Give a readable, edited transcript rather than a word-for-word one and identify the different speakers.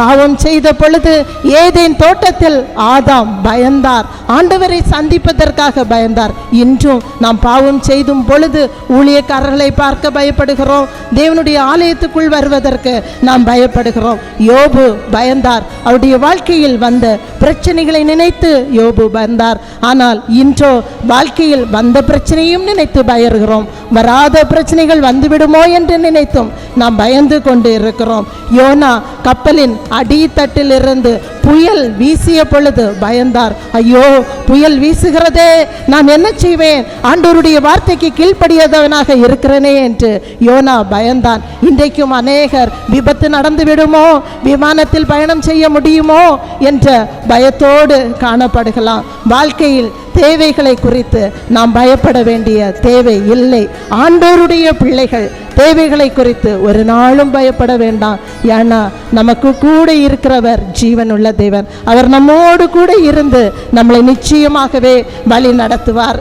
Speaker 1: பாவம் செய்த பொழுது ஏதேன் தோட்டத்தில் ஆதாம் பயந்தார், ஆண்டவரை சந்திப்பதற்காக பயந்தார். இன்றும் நாம் பாவம் செய்தும் பொழுது ஊழியக்காரர்களை பார்க்க பயப்படுகிறோம், தேவனுடைய ஆலயத்துக்குள் வருவதற்கு நாம் பயப்படுகிறோம். யோபு பயந்தார், அவருடைய வாழ்க்கையில் வந்த பிரச்சனைகளை நினைத்து யோபு பயந்தார். ஆனால் இன்றோ வாழ்க்கையில் வந்த பிரச்சனையும் நினைத்து பயறுகிறோம், வராத பிரச்சனைகள் வந்துவிடுமோ என்று நினைத்தும் நாம் பயந்து கொண்டு இருக்கிறோம். யோனா கப்பலின் அடித்தட்டில் இருந்து புயல் வீசிய பொழுது பயந்தார். ஐயோ, புயல் வீசுகிறதே, நான் என்ன செய்வேன், ஆண்டவருடைய வார்த்தைக்கு கீழ்ப்படியாதவனாக இருக்கிறேனே என்று யோனா பயந்தான். இன்றைக்கும் அநேகர் விபத்து நடந்து விடுமோ, விமானத்தில் பயணம் செய்ய முடியுமோ என்ற பயத்தோடு காணப்படுகலாம். வாழ்க்கையில் தேவைகளை குறித்து நாம் பயப்பட வேண்டிய தேவை இல்லை. ஆண்டவருடைய பிள்ளைகள் தேவைகளை குறித்து ஒரு நாளும் பயப்பட வேண்டாம். ஏன்னா நமக்கு கூட இருக்கிறவர் ஜீவனுள்ள தேவன். அவர் நம்மோடு கூட இருந்து நம்மளை நிச்சயமாகவே வழி நடத்துவார்.